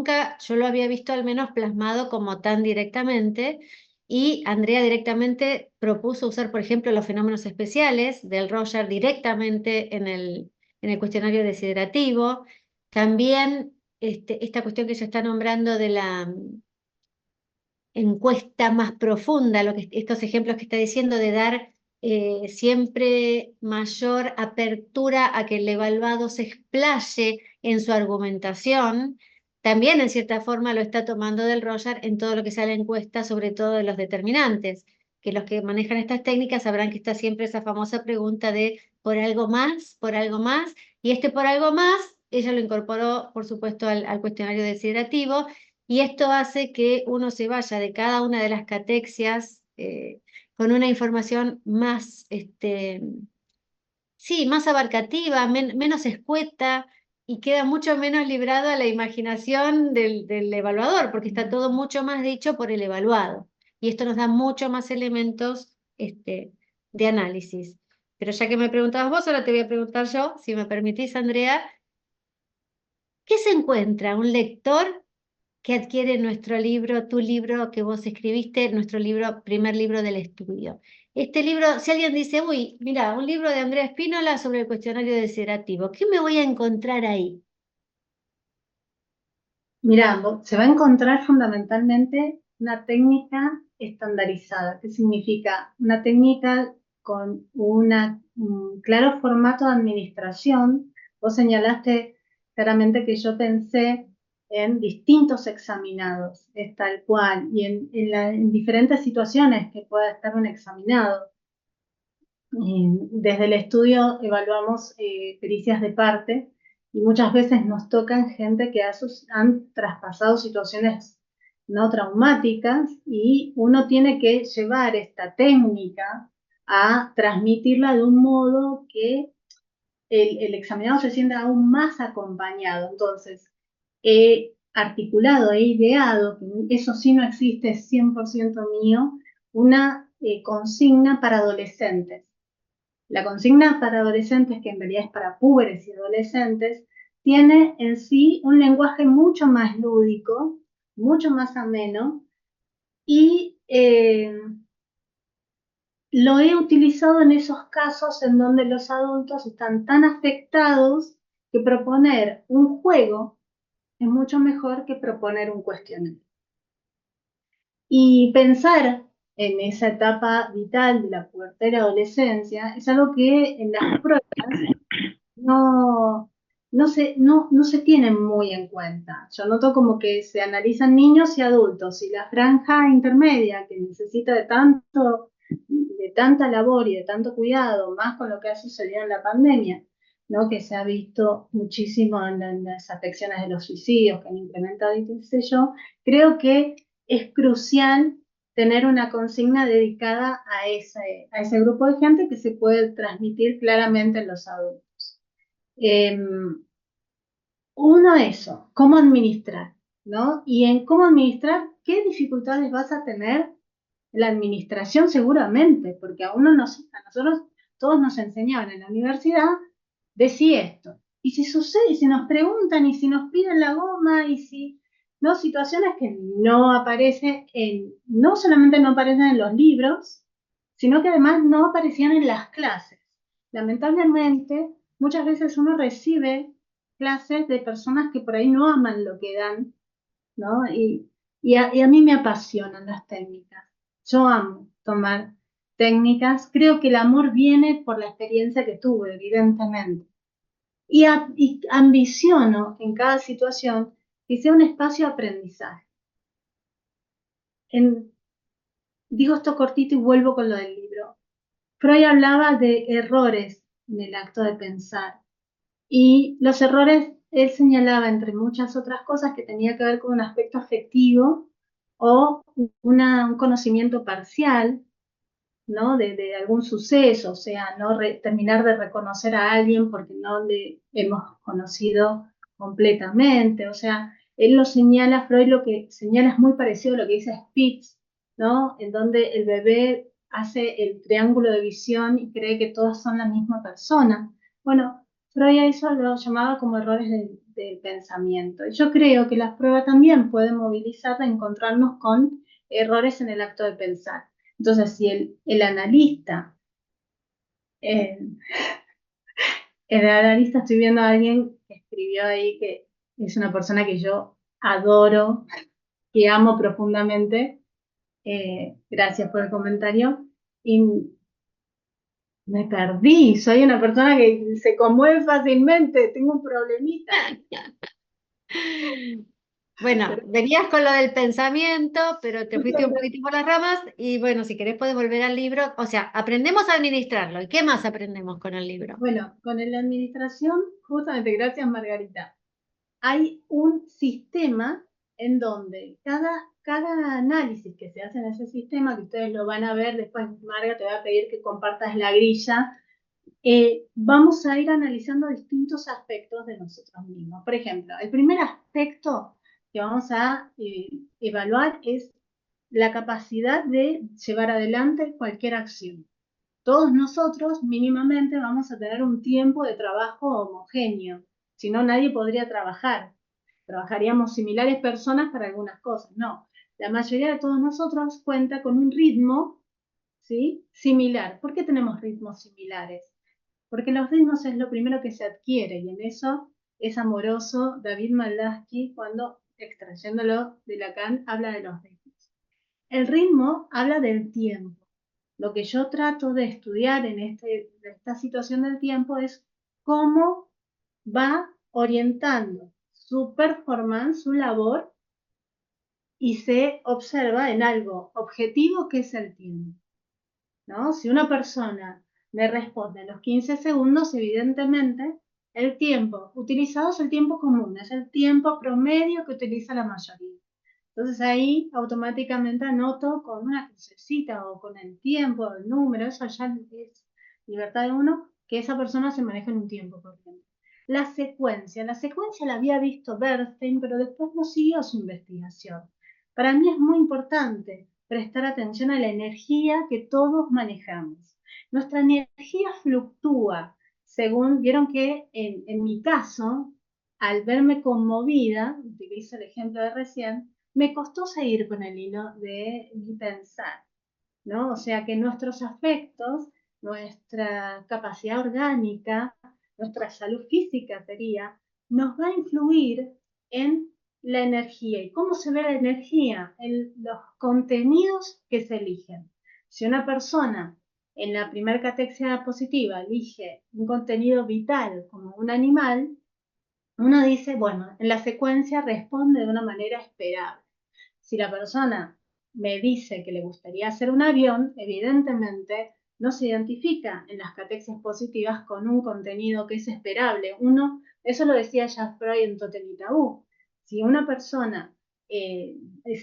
nunca yo lo había visto al menos plasmado como tan directamente. Y Andrea directamente propuso usar, por ejemplo, los fenómenos especiales del Roger directamente en el cuestionario desiderativo. También esta cuestión que ella está nombrando de la encuesta más profunda, estos ejemplos que está diciendo de dar siempre mayor apertura a que el evaluado se explaye en su argumentación, también en cierta forma lo está tomando del Roger en todo lo que sea la encuesta, sobre todo de los determinantes, que los que manejan estas técnicas sabrán que está siempre esa famosa pregunta de por algo más, y por algo más, ella lo incorporó, por supuesto, al cuestionario desiderativo, y esto hace que uno se vaya de cada una de las catexias con una información más, sí, más abarcativa, menos escueta, y queda mucho menos librado a la imaginación del evaluador, porque está todo mucho más dicho por el evaluado. Y esto nos da mucho más elementos de análisis. Pero ya que me preguntabas vos, ahora te voy a preguntar yo, si me permitís, Andrea, ¿qué se encuentra un lector que adquiere nuestro libro, tu libro que vos escribiste, nuestro libro, primer libro del estudio? Este libro, si alguien dice, uy, mira, un libro de Andrea Espínola sobre el cuestionario desiderativo, ¿qué me voy a encontrar ahí? Mira, se va a encontrar fundamentalmente una técnica estandarizada. ¿Qué significa? Una técnica con un claro formato de administración. Vos señalaste claramente que yo pensé en distintos examinados, es tal cual, y en diferentes situaciones que pueda estar un examinado. Desde el estudio evaluamos pericias de parte y muchas veces nos tocan gente que han traspasado situaciones no traumáticas y uno tiene que llevar esta técnica a transmitirla de un modo que el examinado se sienta aún más acompañado. Entonces, he articulado, he ideado, que eso sí no existe, es 100% mío, una consigna para adolescentes. La consigna para adolescentes, que en realidad es para púberes y adolescentes, tiene en sí un lenguaje mucho más lúdico, mucho más ameno, y lo he utilizado en esos casos en donde los adultos están tan afectados que proponer un juego es mucho mejor que proponer un cuestionario. Y pensar en esa etapa vital de la pubertera adolescencia es algo que en las pruebas no se tienen muy en cuenta. Yo noto como que se analizan niños y adultos y la franja intermedia que necesita de tanta labor y de tanto cuidado, más con lo que ha sucedido en la pandemia, ¿no? Que se ha visto muchísimo en las afecciones de los suicidios que han incrementado y qué sé yo, creo que es crucial tener una consigna dedicada a ese grupo de gente que se puede transmitir claramente en los adultos. Eh, Uno, eso, cómo administrar, ¿no? Y en cómo administrar, ¿qué dificultades vas a tener? La administración seguramente, porque a nosotros todos nos enseñaban en la universidad, decí esto. Y si sucede, y si nos preguntan, y si nos piden la goma, y si, ¿no? Situaciones que no aparecen no solamente no aparecen en los libros, sino que además no aparecían en las clases. Lamentablemente, muchas veces uno recibe clases de personas que por ahí no aman lo que dan, ¿no? Y a mí me apasionan las técnicas. Yo amo tomar técnicas. Creo que el amor viene por la experiencia que tuve, evidentemente. Y ambiciono en cada situación que sea un espacio de aprendizaje. En, Digo esto cortito y vuelvo con lo del libro. Freud hablaba de errores en el acto de pensar. Y los errores, él señalaba, entre muchas otras cosas, que tenía que ver con un aspecto afectivo o un conocimiento parcial, ¿no? De algún suceso, o sea, no terminar de reconocer a alguien porque no le hemos conocido completamente, o sea, él lo señala, Freud lo que señala es muy parecido a lo que dice Spitz, ¿no? En donde el bebé hace el triángulo de visión y cree que todas son la misma persona. Bueno, Freud a eso lo llamaba como errores del pensamiento. Y yo creo que las pruebas también pueden movilizar a encontrarnos con errores en el acto de pensar. Entonces, si el analista, eh, el analista, estoy viendo a alguien que escribió ahí que es una persona que yo adoro, que amo profundamente. Gracias por el comentario. Y me perdí, soy una persona que se conmueve fácilmente, tengo un problemita. Bueno, Pero, venías con lo del pensamiento, pero te fuiste un justamente, poquito por las ramas y bueno, si querés puedes volver al libro. O sea, aprendemos a administrarlo. ¿Y qué más aprendemos con el libro? bueno, con la administración, justamente, gracias Margarita, hay un sistema en donde cada análisis que se hace en ese sistema, que ustedes lo van a ver después, Marga, te voy a pedir que compartas la grilla, vamos a ir analizando distintos aspectos de nosotros mismos. Por ejemplo, el primer aspecto que vamos a evaluar es la capacidad de llevar adelante cualquier acción. Todos nosotros mínimamente vamos a tener un tiempo de trabajo homogéneo, si no nadie podría trabajar. Trabajaríamos similares personas para algunas cosas, no. La mayoría de todos nosotros cuenta con un ritmo, ¿sí?, similar. ¿Por qué tenemos ritmos similares? Porque los ritmos es lo primero que se adquiere y en eso es amoroso David Maldavsky cuando, extrayéndolo de Lacan, habla de los ritmos. El ritmo habla del tiempo. Lo que yo trato de estudiar en esta situación del tiempo es cómo va orientando su performance, su labor, y se observa en algo objetivo que es el tiempo, ¿no? Si una persona me responde en los 15 segundos, evidentemente el tiempo utilizado es el tiempo común, es el tiempo promedio que utiliza la mayoría. Entonces ahí automáticamente anoto con una crucecita o con el tiempo, el número, eso ya es libertad de uno, que esa persona se maneja en un tiempo corriente. La secuencia la había visto Bernstein, pero después no siguió su investigación. Para mí es muy importante prestar atención a la energía que todos manejamos. Nuestra energía fluctúa, según vieron que en mi caso, al verme conmovida, utilizo el ejemplo de recién, me costó seguir con el hilo de mi pensar, ¿no? O sea que nuestros afectos, nuestra capacidad orgánica, nuestra salud física sería, nos va a influir en la energía. ¿Y cómo se ve la energía? En los contenidos que se eligen. Si una persona en la primera catexia positiva elige un contenido vital como un animal, uno dice, bueno, en la secuencia responde de una manera esperable. Si la persona me dice que le gustaría hacer un avión, evidentemente no se identifica en las catexias positivas con un contenido que es esperable. Eso lo decía ya Freud en Totem y Tabú. Si una persona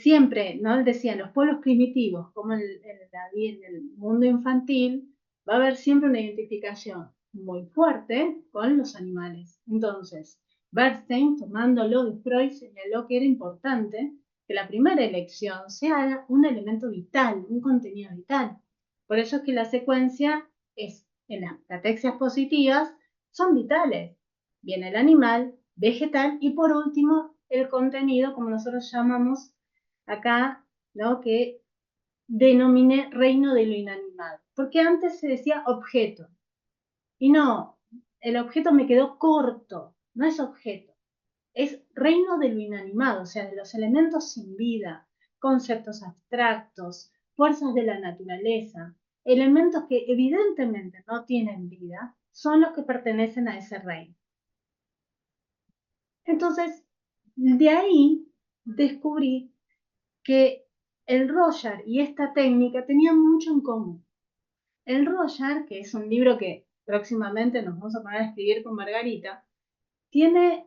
siempre, ¿no? Él decía, en los pueblos primitivos, como en el mundo infantil, va a haber siempre una identificación muy fuerte con los animales. Entonces, Bernstein, tomándolo de Freud, señaló que era importante que la primera elección sea un elemento vital, un contenido vital. Por eso es que la secuencia es, en las catexias positivas, son vitales. Viene el animal, vegetal y por último el contenido, como nosotros llamamos acá, ¿no?, que denominé reino de lo inanimado. Porque antes se decía objeto. Y no, el objeto me quedó corto, no es objeto, es reino de lo inanimado, o sea, de los elementos sin vida, conceptos abstractos, fuerzas de la naturaleza, elementos que evidentemente no tienen vida, son los que pertenecen a ese reino. Entonces, de ahí descubrí que el Roger y esta técnica tenían mucho en común. El Roger, que es un libro que próximamente nos vamos a poner a escribir con Margarita, genera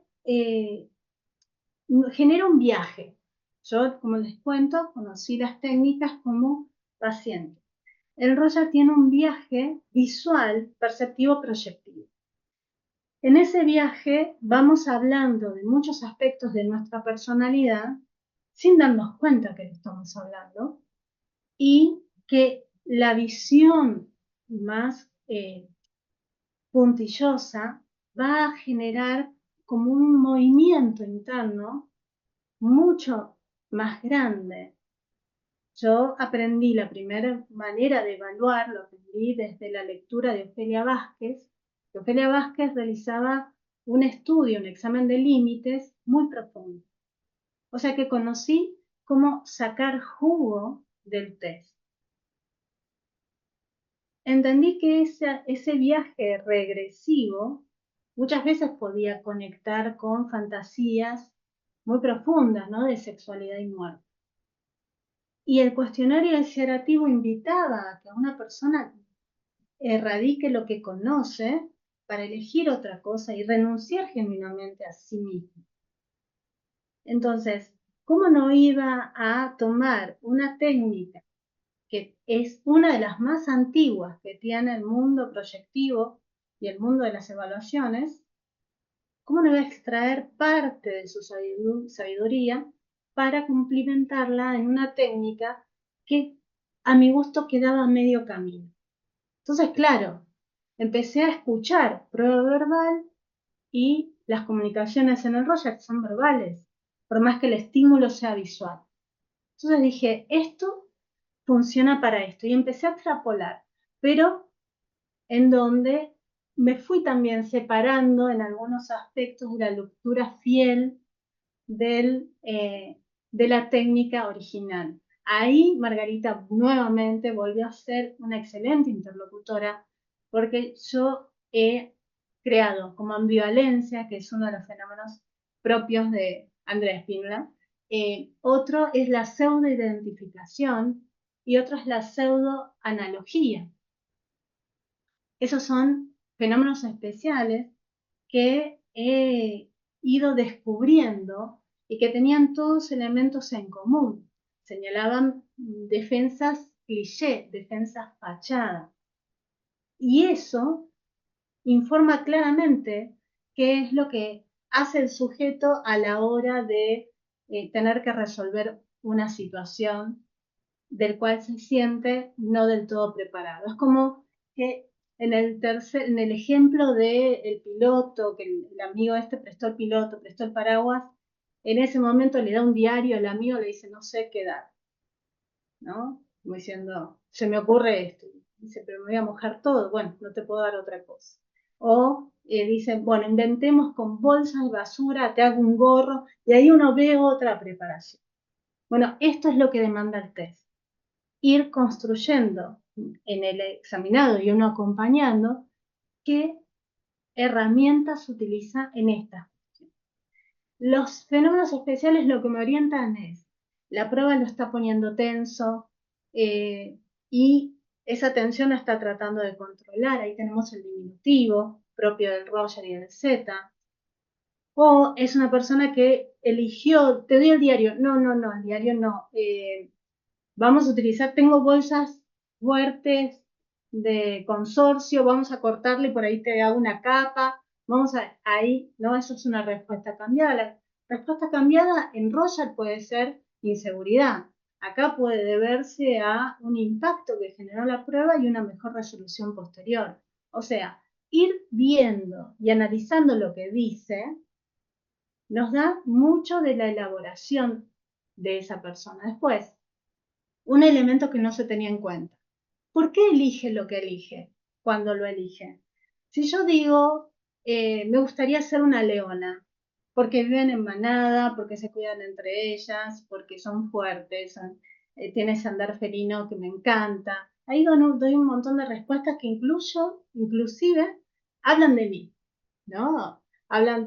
un viaje. Yo, como les cuento, conocí las técnicas como paciente. El Roger tiene un viaje visual, perceptivo, proyectivo. En ese viaje vamos hablando de muchos aspectos de nuestra personalidad sin darnos cuenta que lo estamos hablando y que la visión más puntillosa va a generar como un movimiento interno mucho más grande. Yo aprendí la primera manera de evaluar, lo aprendí desde la lectura de Ofelia Vázquez, que Ofelia Vázquez realizaba un estudio, un examen de límites muy profundo. O sea que conocí cómo sacar jugo del test. Entendí que ese viaje regresivo muchas veces podía conectar con fantasías muy profundas, ¿no? De sexualidad y muerte. Y el cuestionario asociativo invitaba a que una persona erradique lo que conoce para elegir otra cosa y renunciar genuinamente a sí mismo. Entonces, ¿cómo no iba a tomar una técnica que es una de las más antiguas que tiene el mundo proyectivo y el mundo de las evaluaciones? ¿Cómo no iba a extraer parte de su sabiduría para cumplimentarla en una técnica que a mi gusto quedaba a medio camino? Entonces, claro, empecé a escuchar prueba verbal y las comunicaciones en el Rorschach son verbales, por más que el estímulo sea visual. Entonces dije, esto funciona para esto y empecé a extrapolar, pero en donde me fui también separando en algunos aspectos de la lectura fiel de la técnica original. Ahí Margarita nuevamente volvió a ser una excelente interlocutora porque yo he creado como ambivalencia, que es uno de los fenómenos propios de Andrea Spínola. Otro es la pseudo-identificación y otro es la pseudo-analogía. Esos son fenómenos especiales que he ido descubriendo y que tenían todos elementos en común. Señalaban defensas cliché, defensas fachada. Y eso informa claramente qué es lo que hace el sujeto a la hora de tener que resolver una situación del cual se siente no del todo preparado. Es como que en el ejemplo del piloto, que el amigo este prestó el piloto, prestó el paraguas, en ese momento le da un diario, el amigo le dice, no sé qué dar, ¿no? Como diciendo, se me ocurre esto. Dice, pero me voy a mojar todo. Bueno, no te puedo dar otra cosa. O dicen, bueno, inventemos con bolsas de basura, te hago un gorro, y ahí uno ve otra preparación. Bueno, esto es lo que demanda el test. Ir construyendo en el examinado y uno acompañando qué herramientas utiliza en esta. Los fenómenos especiales lo que me orientan es, la prueba lo está poniendo tenso y esa tensión la está tratando de controlar. Ahí tenemos el diminutivo propio del Roger y del Z. O es una persona que eligió, te doy el diario. No, el diario no. Vamos a utilizar, tengo bolsas fuertes de consorcio, vamos a cortarle y por ahí te hago una capa, vamos a, ahí, ¿no? Eso es una respuesta cambiada. La respuesta cambiada en Roger puede ser inseguridad. Acá puede deberse a un impacto que generó la prueba y una mejor resolución posterior. O sea, ir viendo y analizando lo que dice nos da mucho de la elaboración de esa persona. Después, un elemento que no se tenía en cuenta. ¿Por qué elige lo que elige cuando lo elige? Si yo digo, me gustaría ser una leona, porque viven en manada, porque se cuidan entre ellas, porque son fuertes, tiene ese andar felino que me encanta. Ahí doy un montón de respuestas que inclusive hablan de mí, ¿no?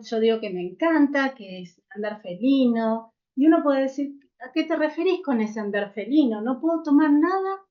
Yo digo que me encanta, que es andar felino, y uno puede decir, ¿a qué te referís con ese andar felino? No puedo tomar nada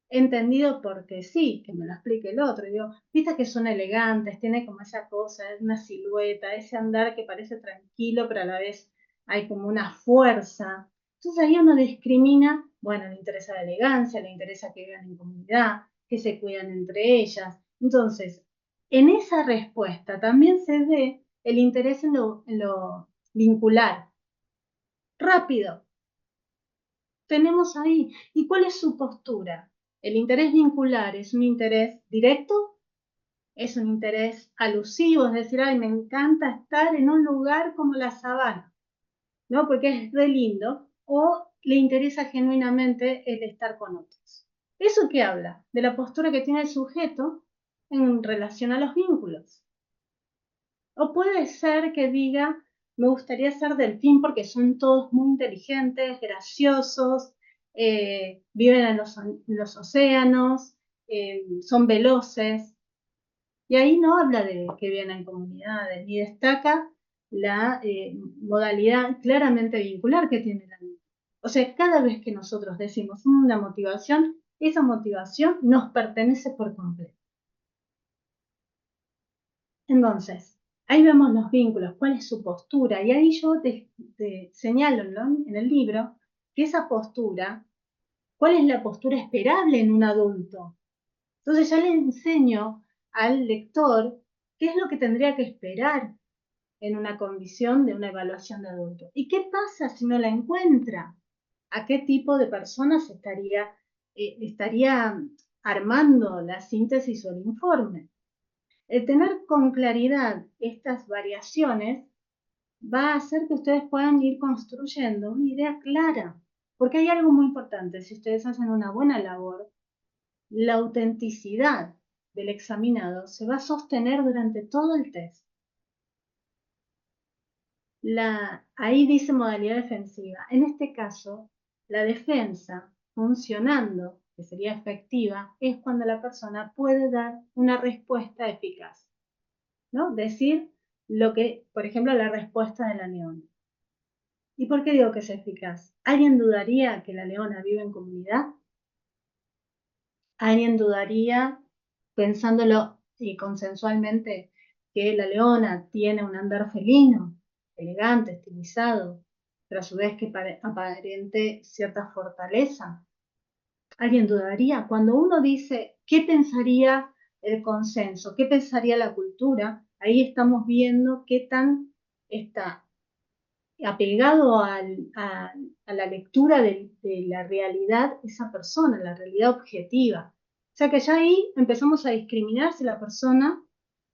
entendido porque sí, que me lo explique el otro. Y digo, viste que son elegantes, tiene como esa cosa, es una silueta, ese andar que parece tranquilo, pero a la vez hay como una fuerza. Entonces ahí uno discrimina, bueno, le interesa la elegancia, le interesa que vivan en comunidad, que se cuidan entre ellas. Entonces, en esa respuesta también se ve el interés en lo vincular. Rápido, tenemos ahí. ¿Y cuál es su postura? El interés vincular es un interés directo es un interés alusivo, es decir, ay, me encanta estar en un lugar como la sabana, ¿no? Porque es re lindo, o le interesa genuinamente el estar con otros. ¿Eso qué habla? De la postura que tiene el sujeto en relación a los vínculos. O puede ser que diga, me gustaría ser delfín porque son todos muy inteligentes, graciosos, viven en los océanos, son veloces. Y ahí no habla de que viven en comunidades, ni destaca la modalidad claramente vincular que tiene la vida. O sea, cada vez que nosotros decimos una motivación, esa motivación nos pertenece por completo. Entonces, ahí vemos los vínculos, cuál es su postura, y ahí yo te señalo, ¿no?, en el libro que esa postura, cuál es la postura esperable en un adulto. Entonces ya le enseño al lector qué es lo que tendría que esperar en una condición de una evaluación de adulto. ¿Y qué pasa si no la encuentra? ¿A qué tipo de personas estaría armando la síntesis o el informe? El tener con claridad estas variaciones va a hacer que ustedes puedan ir construyendo una idea clara, porque hay algo muy importante: si ustedes hacen una buena labor, la autenticidad del examinado se va a sostener durante todo el test. Ahí dice modalidad defensiva. En este caso, la defensa funcionando, que sería efectiva, es cuando la persona puede dar una respuesta eficaz, ¿no? Decir lo que, por ejemplo, la respuesta de la leona. ¿Y por qué digo que es eficaz? ¿Alguien dudaría que la leona vive en comunidad? ¿Alguien dudaría, pensándolo consensualmente, que la leona tiene un andar felino, elegante, estilizado, pero a su vez que aparente cierta fortaleza? ¿Alguien dudaría? Cuando uno dice, ¿qué pensaría el consenso? ¿Qué pensaría la cultura? Ahí estamos viendo qué tan está apegado a la lectura de la realidad esa persona, la realidad objetiva. O sea que ya ahí empezamos a discriminar si la persona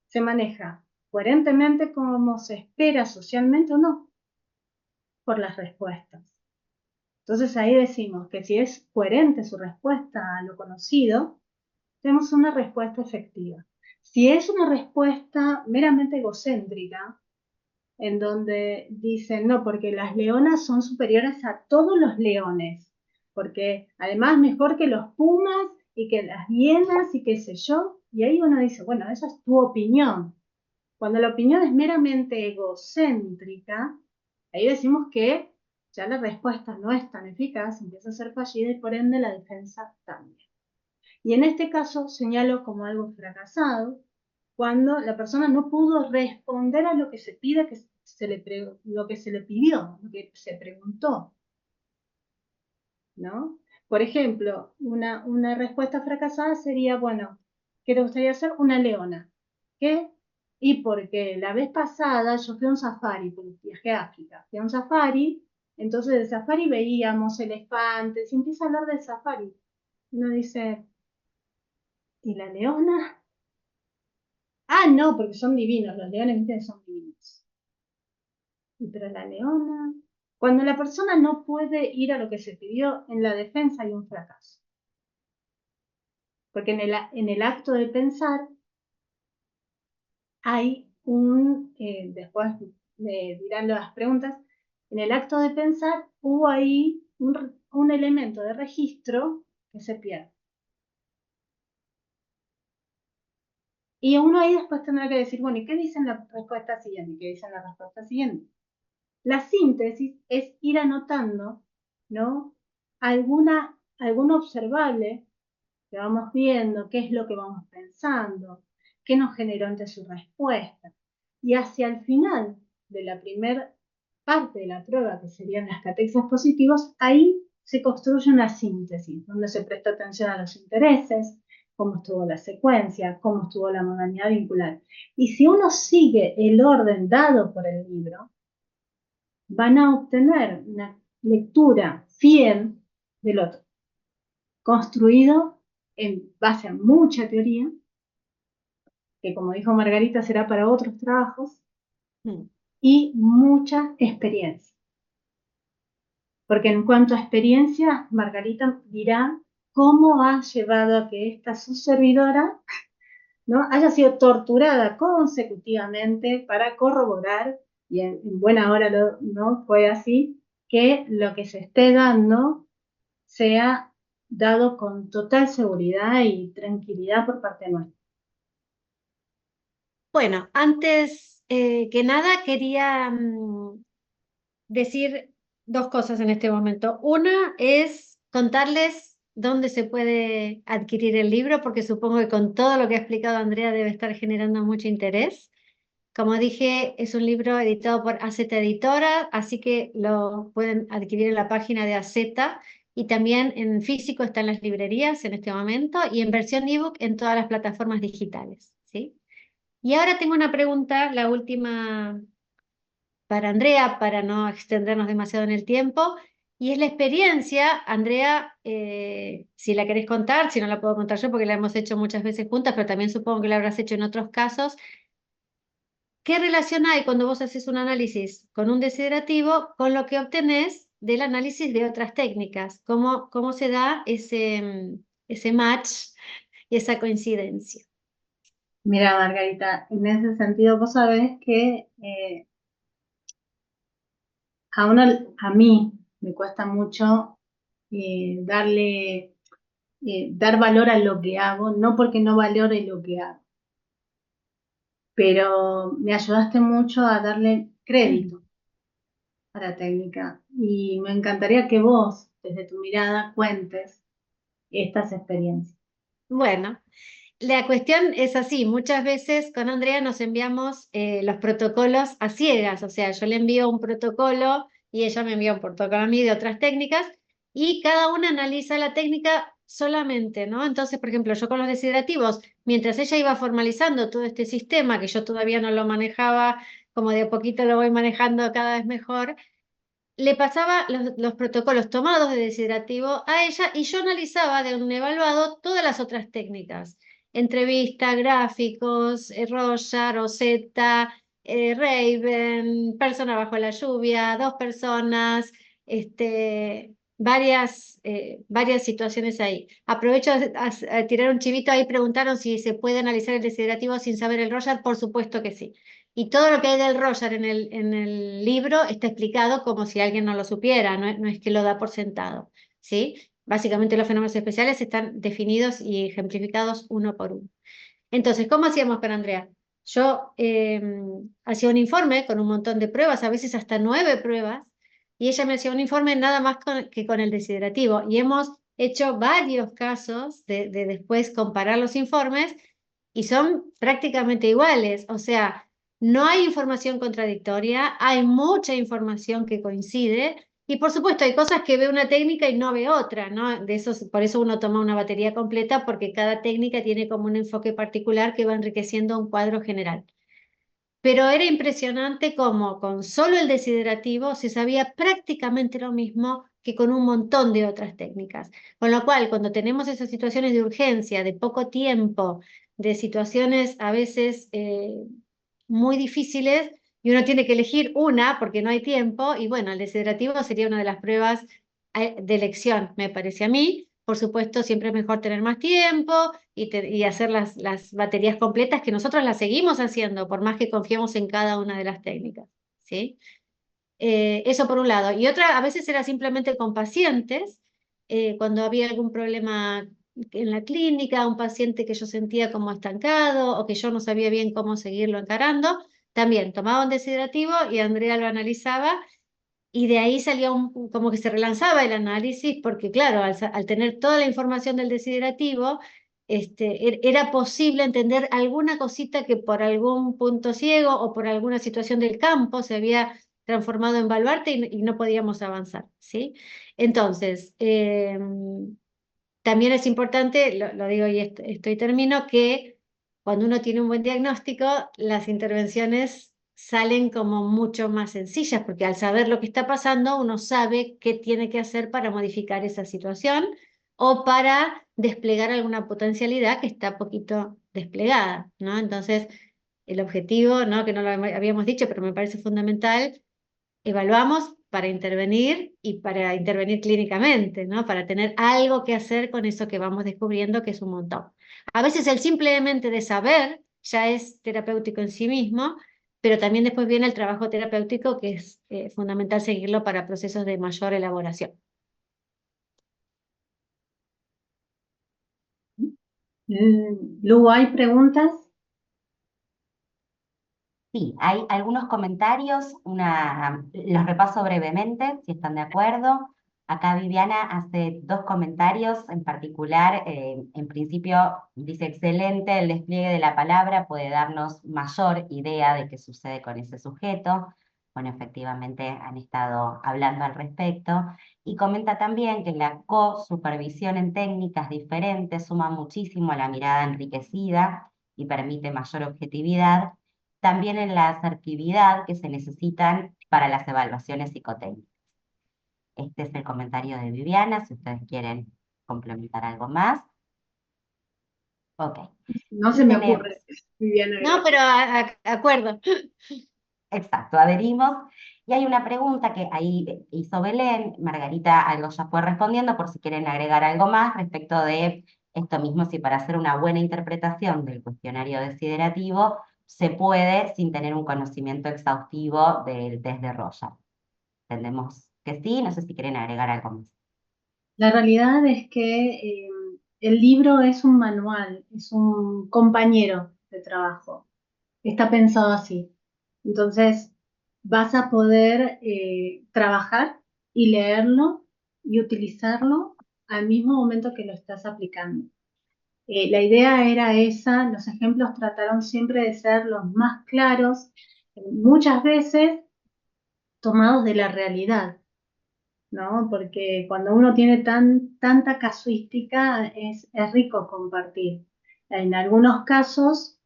se maneja coherentemente como se espera socialmente o no, por las respuestas. Entonces ahí decimos que si es coherente su respuesta a lo conocido, tenemos una respuesta efectiva. Si es una respuesta meramente egocéntrica, en donde dicen, no, porque las leonas son superiores a todos los leones, porque además mejor que los pumas y que las hienas y qué sé yo, y ahí uno dice, bueno, esa es tu opinión. Cuando la opinión es meramente egocéntrica, ahí decimos que ya la respuesta no es tan eficaz, empieza a ser fallida y por ende la defensa también. Y en este caso señalo como algo fracasado cuando la persona no pudo responder a lo que se pide, lo que se le pidió, lo que se preguntó, ¿no? Por ejemplo, una respuesta fracasada sería, bueno, ¿qué te gustaría hacer? Una leona. ¿Qué? Y porque la vez pasada yo fui a un safari, porque viajé a África, fui a un safari, entonces del safari veíamos elefantes, y empieza a hablar del safari. Uno dice, ¿y la leona? Ah, no, porque son divinos, los leones, viste, son divinos. Pero la leona, cuando la persona no puede ir a lo que se pidió, en la defensa hay un fracaso. Porque en el acto de pensar hay después me dirán las preguntas, en el acto de pensar hubo ahí un elemento de registro que se pierde. Y uno ahí después tendrá que decir, bueno, ¿y qué dicen la respuesta siguiente? ¿Y qué dicen la respuesta siguiente? La síntesis es ir anotando, ¿no?, algún observable que vamos viendo, qué es lo que vamos pensando, qué nos generó ante su respuesta. Y hacia el final de la primera parte de la prueba, que serían las catexas positivos, ahí se construye una síntesis, donde se presta atención a los intereses, cómo estuvo la secuencia, cómo estuvo la modalidad vincular. Y si uno sigue el orden dado por el libro, van a obtener una lectura fiel del otro, construido en base a mucha teoría, que como dijo Margarita será para otros trabajos, Mm. y mucha experiencia. Porque en cuanto a experiencia, Margarita dirá cómo ha llevado a que esta su servidora, ¿no?, haya sido torturada consecutivamente para corroborar, y en buena hora no fue así, que lo que se esté dando sea dado con total seguridad y tranquilidad por parte nuestra. Bueno, antes que nada quería decir dos cosas en este momento. Una es contarles dónde se puede adquirir el libro, porque supongo que con todo lo que ha explicado Andrea debe estar generando mucho interés. Como dije, es un libro editado por AZ Editora, así que lo pueden adquirir en la página de AZ y también en físico está en las librerías en este momento y en versión ebook en todas las plataformas digitales, ¿sí? Y ahora tengo una pregunta, la última para Andrea, para no extendernos demasiado en el tiempo, y es la experiencia, Andrea, si la querés contar, si no la puedo contar yo porque la hemos hecho muchas veces juntas, pero también supongo que la habrás hecho en otros casos. ¿Qué relación hay cuando vos haces un análisis con un desiderativo con lo que obtenés del análisis de otras técnicas? ¿Cómo se da ese match y esa coincidencia? Mira, Margarita, en ese sentido vos sabés que a mí me cuesta mucho dar valor a lo que hago, no porque no valore lo que hago, pero me ayudaste mucho a darle crédito a la técnica y me encantaría que vos, desde tu mirada, cuentes estas experiencias. Bueno, la cuestión es así, muchas veces con Andrea nos enviamos los protocolos a ciegas, o sea, yo le envío un protocolo y ella me envía un protocolo a mí de otras técnicas y cada una analiza la técnica solamente, ¿no? Entonces, por ejemplo, yo con los deshidrativos, mientras ella iba formalizando todo este sistema, que yo todavía no lo manejaba, como de a poquito lo voy manejando cada vez mejor, le pasaba los protocolos tomados de deshidratativo a ella y yo analizaba de un evaluado todas las otras técnicas. Entrevista, gráficos, Roger, Rosetta, Raven, persona bajo la lluvia, dos personas, varias situaciones ahí. Aprovecho a tirar un chivito ahí, preguntaron si se puede analizar el deshidratativo sin saber el Roger, por supuesto que sí. Y todo lo que hay del Roger en el libro está explicado como si alguien no lo supiera, no es que lo da por sentado, ¿sí? Básicamente los fenómenos especiales están definidos y ejemplificados uno por uno. Entonces, ¿cómo hacíamos con Andrea? Yo hacía un informe con un montón de pruebas, a veces hasta 9 pruebas, y ella me hacía un informe nada más que con el desiderativo. Y hemos hecho varios casos de después comparar los informes y son prácticamente iguales. O sea, no hay información contradictoria, hay mucha información que coincide. Y por supuesto, hay cosas que ve una técnica y no ve otra, ¿no? De eso, por eso uno toma una batería completa, porque cada técnica tiene como un enfoque particular que va enriqueciendo un cuadro general. Pero era impresionante cómo con solo el desiderativo se sabía prácticamente lo mismo que con un montón de otras técnicas. Con lo cual, cuando tenemos esas situaciones de urgencia, de poco tiempo, de situaciones a veces muy difíciles, y uno tiene que elegir una porque no hay tiempo, y bueno, el desiderativo sería una de las pruebas de elección, me parece a mí. Por supuesto, siempre es mejor tener más tiempo y hacer las baterías completas, que nosotros las seguimos haciendo, por más que confiemos en cada una de las técnicas, ¿sí? Eso por un lado. Y otra, a veces era simplemente con pacientes, cuando había algún problema en la clínica, un paciente que yo sentía como estancado o que yo no sabía bien cómo seguirlo encarando, también tomaba un deshidratativo y Andrea lo analizaba y de ahí salía como que se relanzaba el análisis, porque claro, al tener toda la información del desiderativo, era posible entender alguna cosita que por algún punto ciego o por alguna situación del campo se había transformado en baluarte y no podíamos avanzar, ¿sí? Entonces, también es importante, lo digo y estoy termino, que cuando uno tiene un buen diagnóstico, las intervenciones salen como mucho más sencillas, porque al saber lo que está pasando, uno sabe qué tiene que hacer para modificar esa situación o para desplegar alguna potencialidad que está poquito desplegada, ¿no? Entonces, el objetivo, ¿no? Que no lo habíamos dicho, pero me parece fundamental, evaluamos para intervenir y para intervenir clínicamente, ¿no? Para tener algo que hacer con eso que vamos descubriendo, que es un montón. A veces el simplemente de saber ya es terapéutico en sí mismo, pero también después viene el trabajo terapéutico, que es fundamental seguirlo para procesos de mayor elaboración. Lu, ¿hay preguntas? Sí, hay algunos comentarios, los repaso brevemente, si están de acuerdo. Acá Viviana hace dos comentarios en particular. En principio dice, excelente, el despliegue de la palabra puede darnos mayor idea de qué sucede con ese sujeto. Bueno, efectivamente han estado hablando al respecto. Y comenta también que la co-supervisión en técnicas diferentes suma muchísimo a la mirada enriquecida y permite mayor objetividad, también en la asertividad que se necesitan para las evaluaciones psicotécnicas. Este es el comentario de Viviana, si ustedes quieren complementar algo más. Ok. No Y se me tenemos, ocurre, Viviana, No, gracias. pero acuerdo. exacto, adherimos. Y hay una pregunta que ahí hizo Belén, Margarita algo ya fue respondiendo, por si quieren agregar algo más respecto de esto mismo, si para hacer una buena interpretación del cuestionario desiderativo se puede sin tener un conocimiento exhaustivo del test de Rorschach. Entendemos que sí, no sé si quieren agregar algo más. La realidad es que el libro es un manual, es un compañero de trabajo. Está pensado así. Entonces, vas a poder trabajar y leerlo y utilizarlo al mismo momento que lo estás aplicando. La idea era esa, los ejemplos trataron siempre de ser los más claros, muchas veces tomados de la realidad, ¿no? Porque cuando uno tiene tanta casuística es rico compartir. En algunos casos,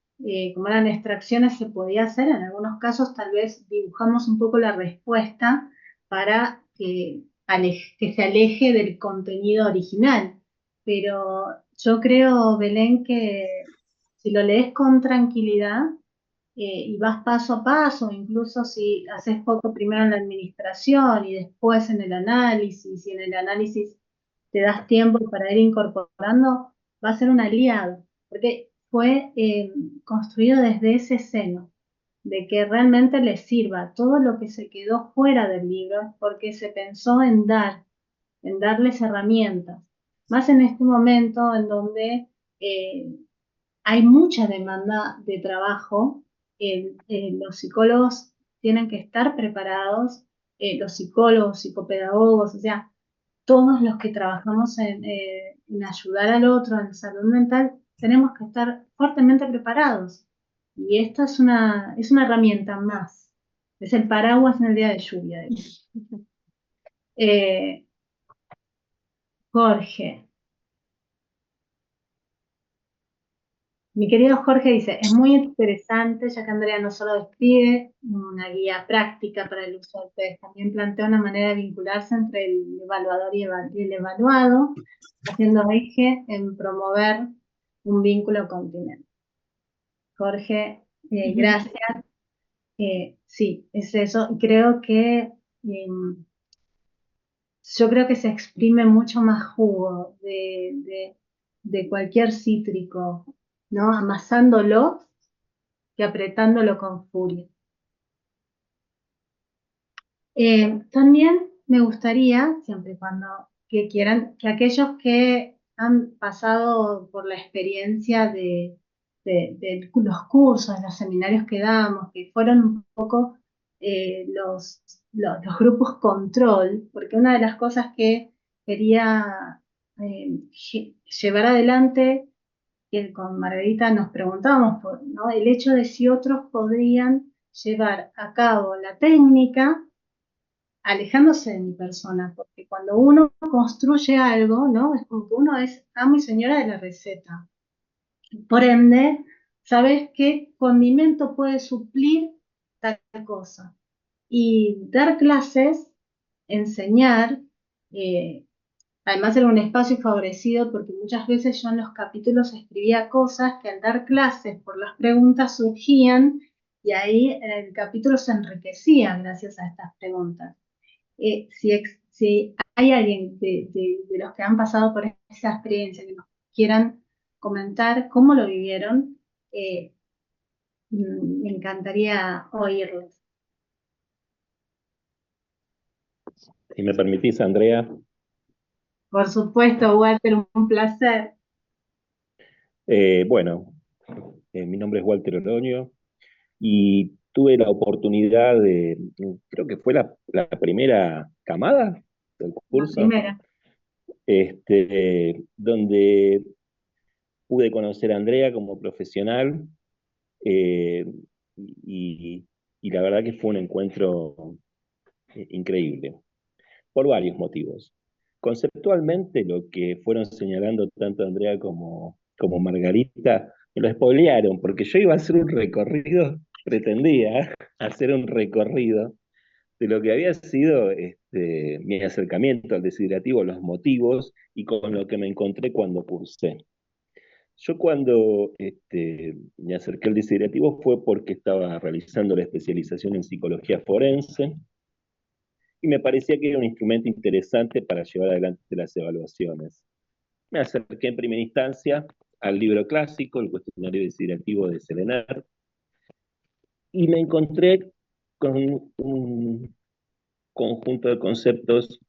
como eran extracciones, se podía hacer, en algunos casos tal vez dibujamos un poco la respuesta para que se aleje del contenido original. Pero yo creo, Belén, que si lo lees con tranquilidad, y vas paso a paso, incluso si haces poco primero en la administración y después en el análisis, y en el análisis te das tiempo para ir incorporando, va a ser un aliado, porque fue construido desde ese seno, de que realmente les sirva todo lo que se quedó fuera del libro, porque se pensó en darles herramientas, más en este momento en donde eh, hay mucha demanda de trabajo. Los psicólogos tienen que estar preparados, los psicólogos, psicopedagogos, o sea, todos los que trabajamos en ayudar al otro en salud mental, tenemos que estar fuertemente preparados. Y esto es una herramienta más. Es el paraguas en el día de lluvia. Eh, Jorge. Mi querido Jorge dice, es muy interesante, ya que Andrea no solo describe una guía práctica para el uso del test, también plantea una manera de vincularse entre el evaluador y el evaluado, haciendo eje en promover un vínculo continente. Jorge, gracias. Sí, es eso. Yo creo que se exprime mucho más jugo de cualquier cítrico, ¿no? Amasándolo que apretándolo con furia. También me gustaría, siempre y cuando que quieran, que aquellos que han pasado por la experiencia de los cursos, los seminarios que damos, que fueron un poco los grupos control, porque una de las cosas que quería llevar adelante, que con Margarita nos preguntábamos, ¿no? El hecho de si otros podrían llevar a cabo la técnica alejándose de mi persona, porque cuando uno construye algo, ¿no? Es como que uno es amo y señora de la receta. Por ende, ¿sabes qué condimento puede suplir tal cosa? Y dar clases, enseñar, eh, Además era un espacio favorecido porque muchas veces yo en los capítulos escribía cosas que al dar clases por las preguntas surgían y ahí en el capítulo se enriquecían gracias a estas preguntas. Si hay alguien de los que han pasado por esa experiencia que nos quieran comentar cómo lo vivieron, eh, me encantaría oírlos. Si me permitís, Andrea. Por supuesto, Walter, un placer. Bueno, mi nombre es Walter Oroño y tuve la oportunidad de, creo que fue la primera camada del La curso, primera. donde pude conocer a Andrea como profesional, eh, y, y la verdad que fue un encuentro increíble, por varios motivos. Conceptualmente, lo que fueron señalando tanto Andrea como Margarita, me lo spoilearon, porque yo iba a hacer un recorrido, pretendía hacer un recorrido de lo que había sido mi acercamiento al desiderativo, los motivos y con lo que me encontré cuando cursé. Yo cuando me acerqué al desiderativo fue porque estaba realizando la especialización en psicología forense y me parecía que era un instrumento interesante para llevar adelante las evaluaciones. Me acerqué en primera instancia al libro clásico, el cuestionario desiderativo de Selenar, y me encontré con un conjunto de conceptos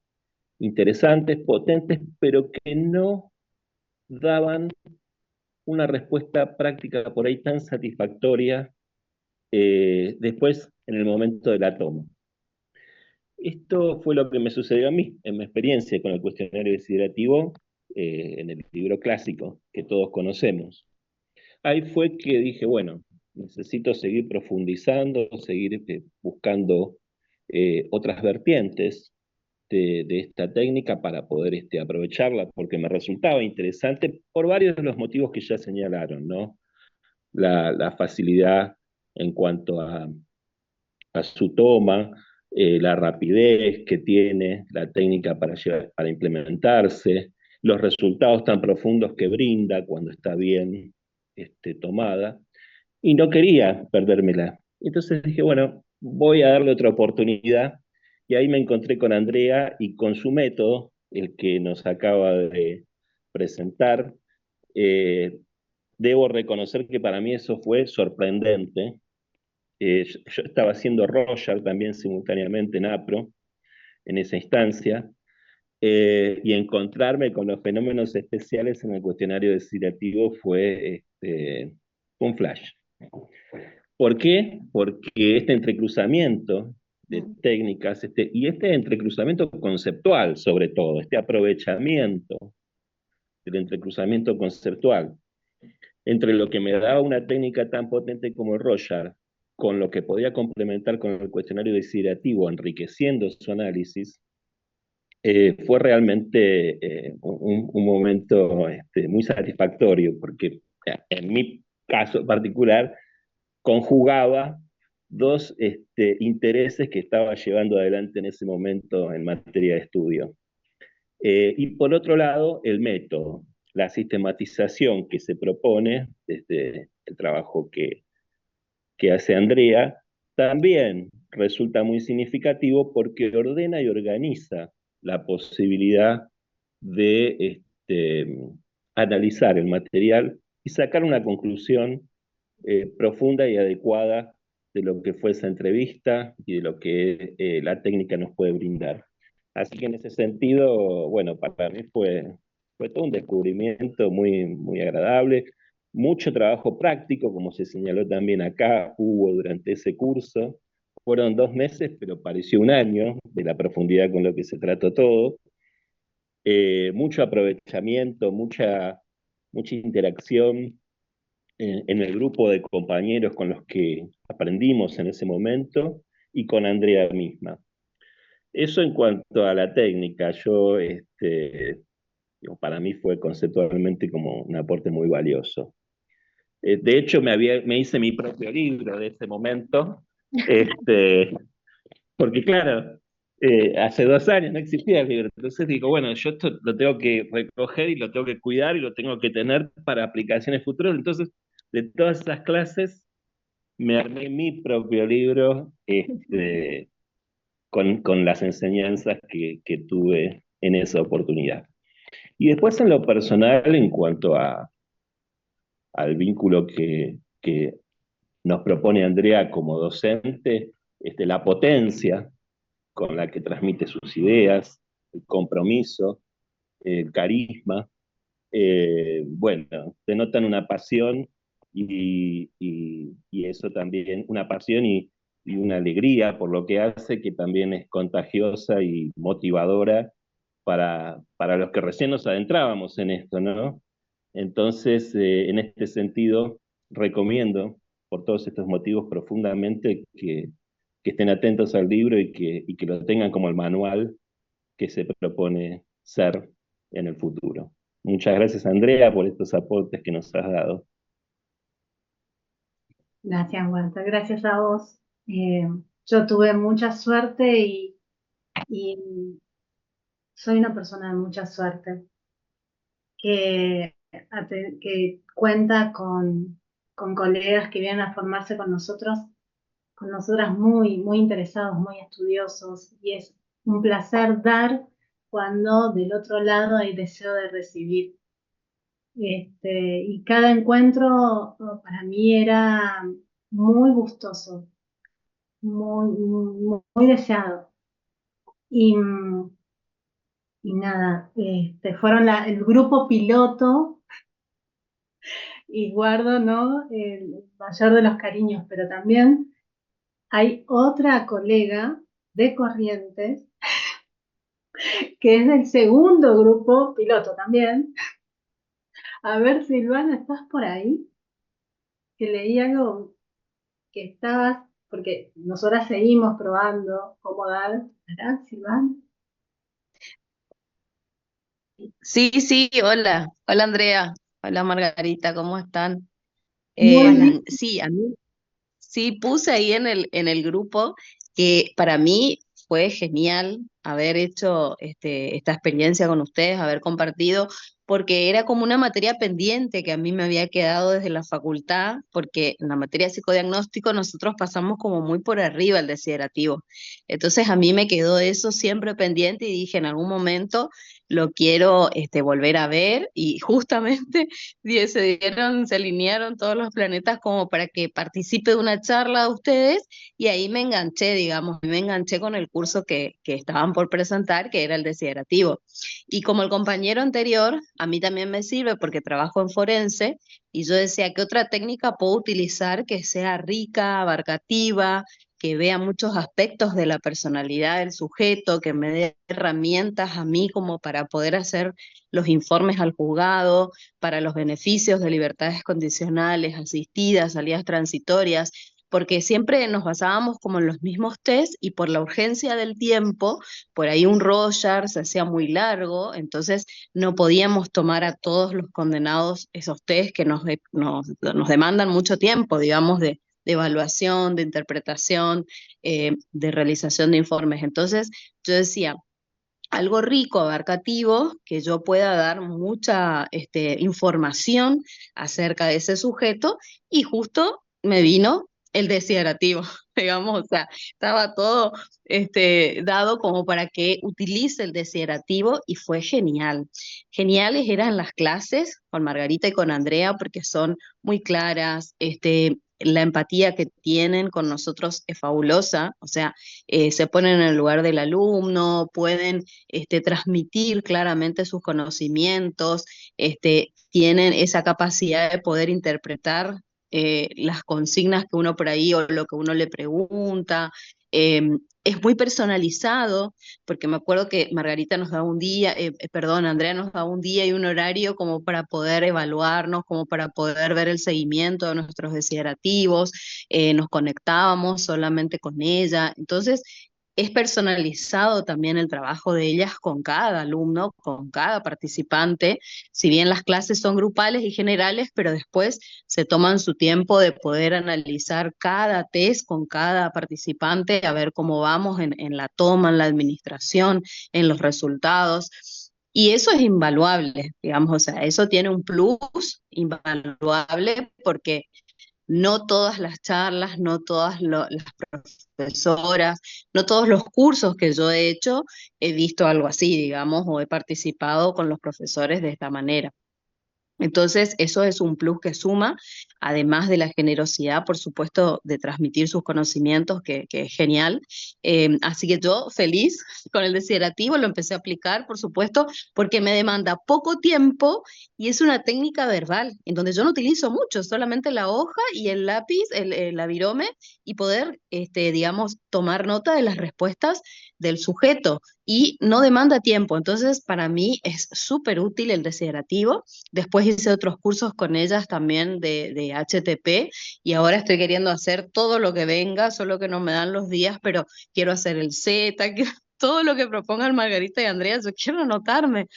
interesantes, potentes, pero que no daban una respuesta práctica por ahí tan satisfactoria después en el momento de la toma. Esto fue lo que me sucedió a mí en mi experiencia con el cuestionario desiderativo en el libro clásico que todos conocemos. Ahí fue que dije, bueno, necesito seguir profundizando, seguir buscando otras vertientes de esta técnica para poder aprovecharla, porque me resultaba interesante por varios de los motivos que ya señalaron, ¿no? La facilidad en cuanto a su toma, la rapidez que tiene la técnica para implementarse, los resultados tan profundos que brinda cuando está bien tomada, y no quería perdérmela. Entonces dije, bueno, voy a darle otra oportunidad, y ahí me encontré con Andrea y con su método, el que nos acaba de presentar. Eh, Debo reconocer que para mí eso fue sorprendente. Yo estaba haciendo Roger también simultáneamente en APRO, en esa instancia, y encontrarme con los fenómenos especiales en el cuestionario desiderativo fue un flash. ¿Por qué? Porque este entrecruzamiento de técnicas, y este entrecruzamiento conceptual sobre todo, este aprovechamiento del entrecruzamiento conceptual, entre lo que me daba una técnica tan potente como el Roger, con lo que podía complementar con el cuestionario desiderativo, enriqueciendo su análisis, fue realmente un momento muy satisfactorio, porque en mi caso particular conjugaba dos intereses que estaba llevando adelante en ese momento en materia de estudio. Y por otro lado, el método, la sistematización que se propone desde el trabajo que hace Andrea, también resulta muy significativo porque ordena y organiza la posibilidad de analizar el material y sacar una conclusión profunda y adecuada de lo que fue esa entrevista y de lo que la técnica nos puede brindar. Así que en ese sentido, bueno, para mí fue todo un descubrimiento muy agradable, mucho trabajo práctico, como se señaló también acá, hubo durante ese curso. Fueron 2 meses, pero pareció un año de la profundidad con lo que se trató todo. Mucho aprovechamiento, mucha interacción en el grupo de compañeros con los que aprendimos en ese momento y con Andrea misma. Eso en cuanto a la técnica, para mí fue conceptualmente como un aporte muy valioso. De hecho, me hice mi propio libro de ese momento, porque claro, Hace 2 años no existía el libro. Entonces digo, bueno, yo esto lo tengo que recoger y lo tengo que cuidar y lo tengo que tener para aplicaciones futuras. Entonces, de todas esas clases, me armé mi propio libro con las enseñanzas que tuve en esa oportunidad. Y después en lo personal, en cuanto al vínculo que nos propone Andrea como docente, la potencia con la que transmite sus ideas, el compromiso, el carisma, bueno, denotan una pasión y eso también, una pasión y una alegría por lo que hace, que también es contagiosa y motivadora para los que recién nos adentrábamos en esto, ¿no? Entonces, en este sentido, recomiendo por todos estos motivos profundamente que estén atentos al libro y que lo tengan como el manual que se propone ser en el futuro. Muchas gracias, Andrea, por estos aportes que nos has dado. Gracias, Walter. Gracias a vos. Yo tuve mucha suerte y soy una persona de mucha suerte que, que cuenta con colegas que vienen a formarse con nosotros, con nosotras muy, muy interesados, muy estudiosos, y es un placer dar cuando del otro lado hay deseo de recibir. Y cada encuentro para mí era muy gustoso, muy deseado. Y, y nada, fueron el grupo piloto y guardo, ¿no? El mayor de los cariños, pero también hay otra colega de Corrientes que es del segundo grupo piloto también. A ver, Silvana, ¿estás por ahí? Que leí algo que estabas, porque nosotras seguimos probando cómo dar, ¿verdad, Silvana? Sí, sí, hola, hola Andrea, hola Margarita, ¿cómo están? Muy bien. Sí, a mí sí puse ahí en el grupo que para mí fue genial haber hecho esta experiencia con ustedes, haber compartido, porque era como una materia pendiente que a mí me había quedado desde la facultad, porque en la materia de psicodiagnóstico nosotros pasamos como muy por arriba el desiderativo. Entonces a mí me quedó eso siempre pendiente y dije en algún momento lo quiero volver a ver y justamente se alinearon todos los planetas como para que participe de una charla de ustedes y ahí me enganché, digamos, me enganché con el curso que estaban por presentar, que era el desiderativo. Y como el compañero anterior, a mí también me sirve porque trabajo en forense y yo decía, ¿qué otra técnica puedo utilizar que sea rica, abarcativa, que vea muchos aspectos de la personalidad del sujeto, que me dé herramientas a mí como para poder hacer los informes al juzgado, para los beneficios de libertades condicionales, asistidas, salidas transitorias, porque siempre nos basábamos como en los mismos test y por la urgencia del tiempo, por ahí un Roger se hacía muy largo, entonces no podíamos tomar a todos los condenados esos test que nos demandan mucho tiempo, digamos, de evaluación, de interpretación, de realización de informes. Entonces yo decía, algo rico, abarcativo, que yo pueda dar mucha información acerca de ese sujeto y justo me vino el desiderativo, digamos, o sea, estaba todo dado como para que utilice el desiderativo y fue genial. Geniales eran las clases con Margarita y con Andrea porque son muy claras, la empatía que tienen con nosotros es fabulosa, o sea, se ponen en el lugar del alumno, pueden transmitir claramente sus conocimientos, tienen esa capacidad de poder interpretar las consignas que uno por ahí o lo que uno le pregunta. Es muy personalizado, porque me acuerdo que Margarita nos da un día, perdón, Andrea nos da un día y un horario como para poder evaluarnos, como para poder ver el seguimiento de nuestros desiderativos, nos conectábamos solamente con ella. Entonces, es personalizado también el trabajo de ellas con cada alumno, con cada participante, si bien las clases son grupales y generales, pero después se toman su tiempo de poder analizar cada test con cada participante, a ver cómo vamos en la toma, en la administración, en los resultados. Y eso es invaluable, digamos, o sea, eso tiene un plus invaluable porque no todas las charlas, no todas las profesoras, no todos los cursos que yo he hecho he visto algo así, digamos, o he participado con los profesores de esta manera. Entonces, eso es un plus que suma, además de la generosidad, por supuesto, de transmitir sus conocimientos, que es genial. Así que yo feliz con el desiderativo, lo empecé a aplicar, por supuesto, porque me demanda poco tiempo y es una técnica verbal, en donde yo no utilizo mucho, solamente la hoja y el lápiz, el avirome, y poder, digamos, tomar nota de las respuestas del sujeto. Y no demanda tiempo, entonces para mí es súper útil el desiderativo. Después hice otros cursos con ellas también de HTP y ahora estoy queriendo hacer todo lo que venga, solo que no me dan los días, pero quiero hacer el Z, todo lo que propongan Margarita y Andrea, yo quiero anotarme.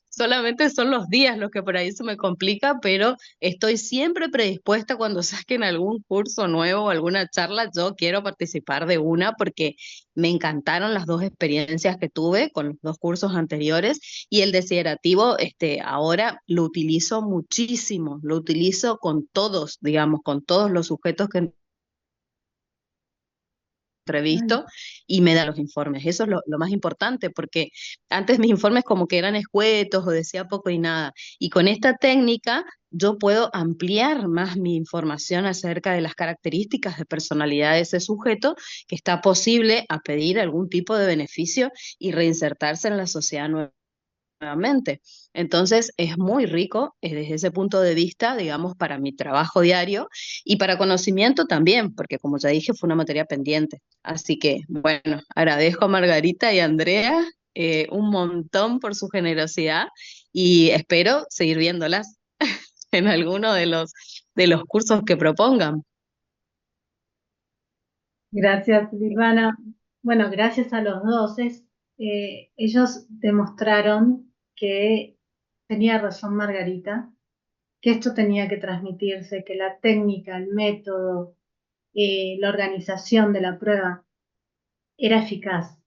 Solamente son los días los que por ahí se me complica, pero estoy siempre predispuesta cuando saquen algún curso nuevo o alguna charla, yo quiero participar de una porque me encantaron las dos experiencias que tuve con los dos cursos anteriores y el desiderativo, ahora lo utilizo muchísimo, lo utilizo con todos, digamos, con todos los sujetos que entrevisto y me da los informes. Eso es lo más importante, porque antes mis informes como que eran escuetos o decía poco y nada. Y con esta técnica yo puedo ampliar más mi información acerca de las características de personalidad de ese sujeto que está posible a pedir algún tipo de beneficio y reinsertarse en la sociedad nuevamente. Entonces es muy rico desde ese punto de vista, digamos, para mi trabajo diario y para conocimiento también, porque como ya dije, fue una materia pendiente. Así que, bueno, agradezco a Margarita y a Andrea un montón por su generosidad y espero seguir viéndolas en alguno de los cursos que propongan. Gracias, Silvana. Bueno, gracias a los dos. Ellos demostraron que tenía razón Margarita, que esto tenía que transmitirse, que la técnica, el método, la organización de la prueba era eficaz.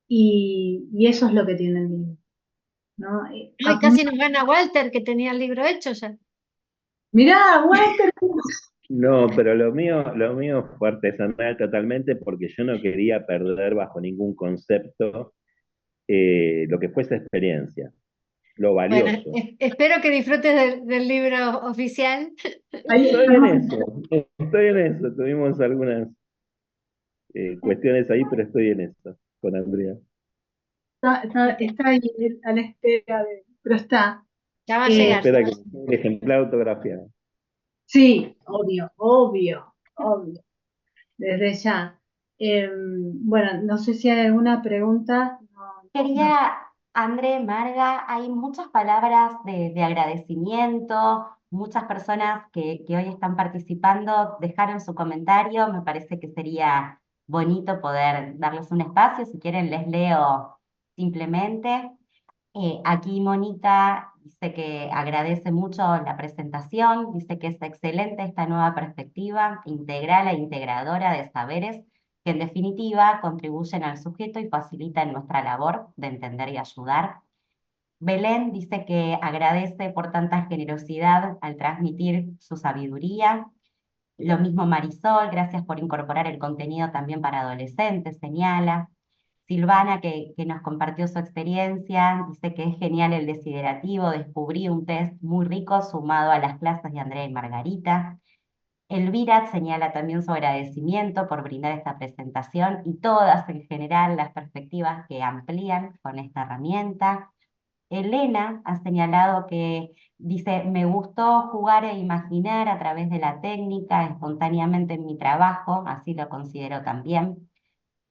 Y eso es lo que tiene el libro, ¿no? Ay, casi nos gana Walter, que tenía el libro hecho ya. Mirá, Walter. No, pero lo mío fue artesanal totalmente porque yo no quería perder bajo ningún concepto lo que fue esa experiencia, lo Bueno, valioso. espero que disfrutes del libro oficial. Ahí, Estoy en eso. Tuvimos algunas cuestiones ahí, pero estoy en eso con Andrea. está ahí a la espera pero está. Ya va a Eh, llegar. Espera que el ejemplar autografiado. sí, obvio, desde ya. Bueno, no sé si hay alguna pregunta. No. Quería, André, Marga, hay muchas palabras de agradecimiento, muchas personas que hoy están participando dejaron su comentario, me parece que sería bonito poder darles un espacio, si quieren les leo simplemente. Aquí Mónica dice que agradece mucho la presentación, dice que es excelente esta nueva perspectiva integral e integradora de saberes que en definitiva contribuyen al sujeto y facilitan nuestra labor de entender y ayudar. Belén dice que agradece por tanta generosidad al transmitir su sabiduría. Lo mismo Marisol, gracias por incorporar el contenido también para adolescentes, señala. Silvana, que nos compartió su experiencia, dice que es genial el desiderativo, descubrí un test muy rico sumado a las clases de Andrea y Margarita. Elvira señala también su agradecimiento por brindar esta presentación y todas en general las perspectivas que amplían con esta herramienta. Elena ha señalado que dice, me gustó jugar e imaginar a través de la técnica espontáneamente en mi trabajo, así lo considero también.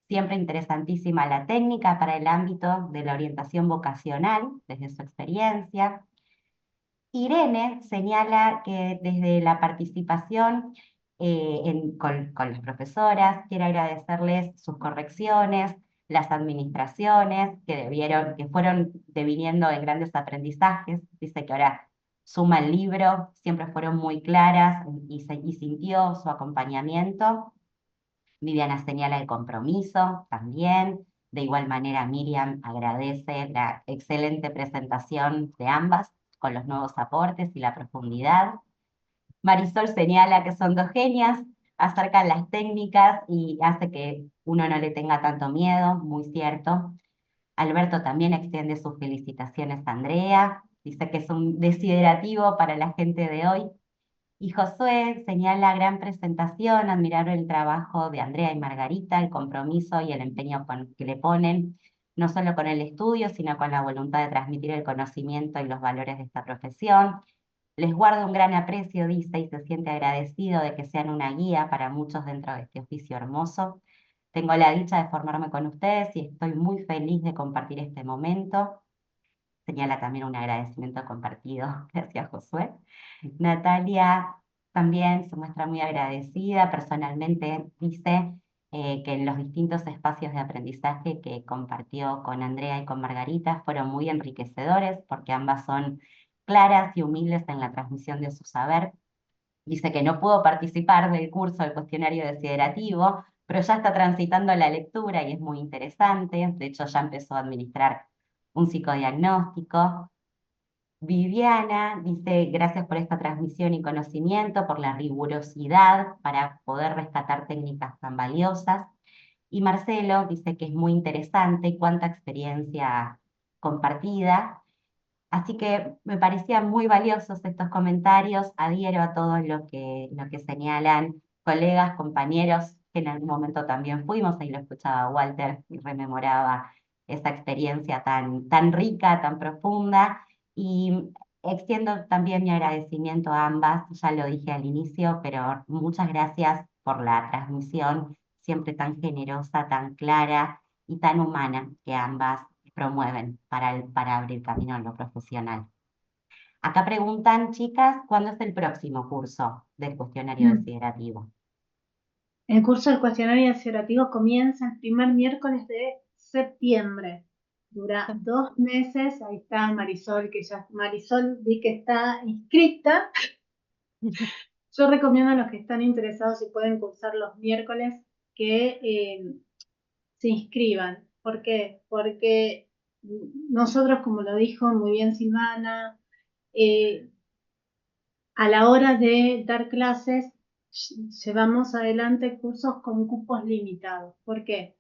Siempre interesantísima la técnica para el ámbito de la orientación vocacional, desde su experiencia. Irene señala que desde la participación con las profesoras. Quiero agradecerles sus correcciones, las administraciones que fueron deviniendo en grandes aprendizajes. Dice que ahora suma el libro, siempre fueron muy claras y sintió su acompañamiento. Viviana señala el compromiso también. De igual manera, Miriam agradece la excelente presentación de ambas con los nuevos aportes y la profundidad. Marisol señala que son dos genias, acercan las técnicas y hace que uno no le tenga tanto miedo, muy cierto. Alberto también extiende sus felicitaciones a Andrea, dice que es un desiderativo para la gente de hoy. Y Josué señala gran presentación, admirar el trabajo de Andrea y Margarita, el compromiso y el empeño que le ponen, no solo con el estudio, sino con la voluntad de transmitir el conocimiento y los valores de esta profesión. Les guarda un gran aprecio, dice, y se siente agradecido de que sean una guía para muchos dentro de este oficio hermoso. Tengo la dicha de formarme con ustedes y estoy muy feliz de compartir este momento. Señala también un agradecimiento compartido. Gracias, Josué. Natalia también se muestra muy agradecida. Personalmente dice que en los distintos espacios de aprendizaje que compartió con Andrea y con Margarita fueron muy enriquecedores porque ambas son claras y humildes en la transmisión de su saber. Dice que no pudo participar del curso del cuestionario desiderativo, pero ya está transitando la lectura y es muy interesante. De hecho, ya empezó a administrar un psicodiagnóstico. Viviana dice, gracias por esta transmisión y conocimiento, por la rigurosidad para poder rescatar técnicas tan valiosas. Y Marcelo dice que es muy interesante y cuánta experiencia compartida. Así que me parecían muy valiosos estos comentarios, adhiero a todo lo que señalan colegas, compañeros, que en algún momento también fuimos, ahí lo escuchaba Walter y rememoraba esa experiencia tan rica, tan profunda, y extiendo también mi agradecimiento a ambas, ya lo dije al inicio, pero muchas gracias por la transmisión, siempre tan generosa, tan clara y tan humana que ambas promueven para abrir camino en lo profesional. Acá preguntan, chicas, ¿cuándo es el próximo curso del cuestionario desiderativo? El curso del cuestionario desiderativo comienza el primer miércoles de septiembre. Dura 2 meses. Ahí está Marisol, Marisol vi que está inscrita. Yo recomiendo a los que están interesados y pueden cursar los miércoles que se inscriban. ¿Por qué? Porque nosotros, como lo dijo muy bien Silvana, a la hora de dar clases, llevamos adelante cursos con cupos limitados. ¿Por qué?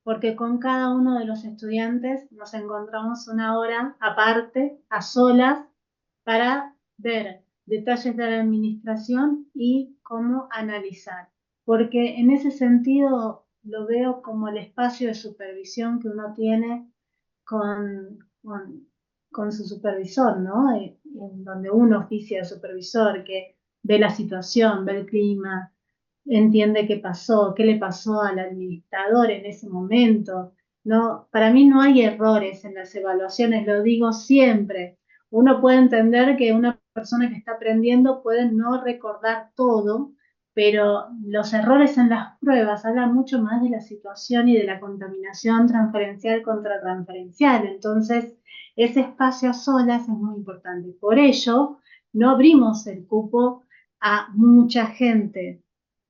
Porque con cada uno de los estudiantes nos encontramos una hora aparte, a solas, para ver detalles de la administración y cómo analizar. Porque en ese sentido lo veo como el espacio de supervisión que uno tiene con, con, con su supervisor, ¿no? En donde uno oficia de supervisor, que ve la situación, ve el clima, entiende qué pasó, qué le pasó al administrador en ese momento. No, para mí no hay errores en las evaluaciones, lo digo siempre. Uno puede entender que una persona que está aprendiendo puede no recordar todo, pero los errores en las pruebas hablan mucho más de la situación y de la contaminación transferencial contra transferencial. Entonces, ese espacio a solas es muy importante. Por ello, no abrimos el cupo a mucha gente,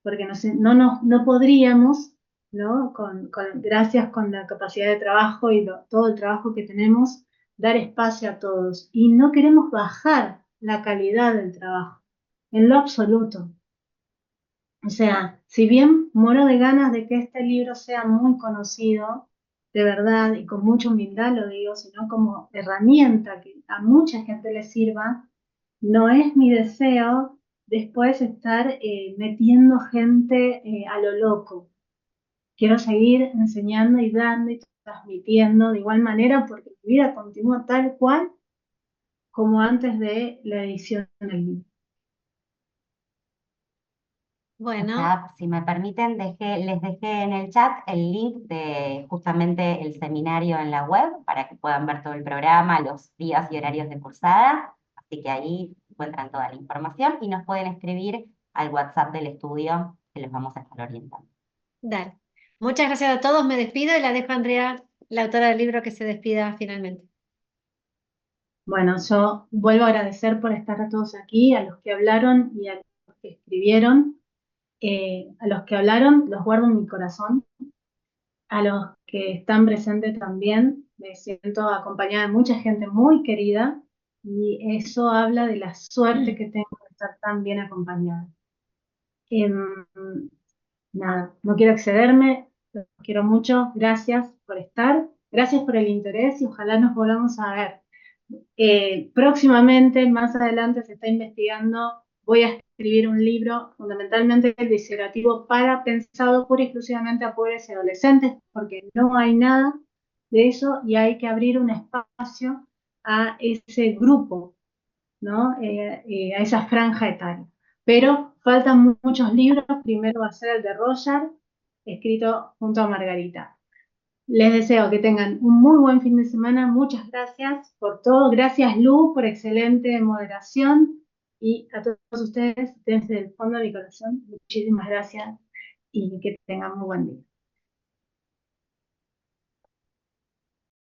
porque no podríamos, ¿no? Gracias con la capacidad de trabajo y todo el trabajo que tenemos, dar espacio a todos. Y no queremos bajar la calidad del trabajo, en lo absoluto. O sea, si bien muero de ganas de que este libro sea muy conocido, de verdad, y con mucha humildad lo digo, sino como herramienta que a mucha gente le sirva, no es mi deseo después estar metiendo gente a lo loco. Quiero seguir enseñando y dando y transmitiendo de igual manera porque mi vida continúa tal cual como antes de la edición del libro. Bueno, Acá, si me permiten, les dejé en el chat el link de justamente el seminario en la web para que puedan ver todo el programa, los días y horarios de cursada. Así que ahí encuentran toda la información y nos pueden escribir al WhatsApp del estudio, que les vamos a estar orientando. Dale. Muchas gracias a todos, me despido y la dejo a Andrea, la autora del libro, que se despida finalmente. Bueno, yo vuelvo a agradecer por estar a todos aquí, a los que hablaron y a los que escribieron. A los que hablaron los guardo en mi corazón, a los que están presentes también. Me siento acompañada de mucha gente muy querida y eso habla de la suerte que tengo de estar tan bien acompañada. Nada, no quiero excederme, los quiero mucho, gracias por estar, gracias por el interés y ojalá nos volvamos a ver. Próximamente, más adelante, se está investigando, voy a escribir un libro, fundamentalmente disertativo, pensado pura y exclusivamente a pobres y adolescentes, porque no hay nada de eso y hay que abrir un espacio a ese grupo, ¿no? A esa franja etaria. Pero faltan muchos libros, primero va a ser el de Roger, escrito junto a Margarita. Les deseo que tengan un muy buen fin de semana. Muchas gracias por todo. Gracias, Lu, por excelente moderación. Y a todos ustedes, desde el fondo de mi corazón, muchísimas gracias y que tengan muy buen día.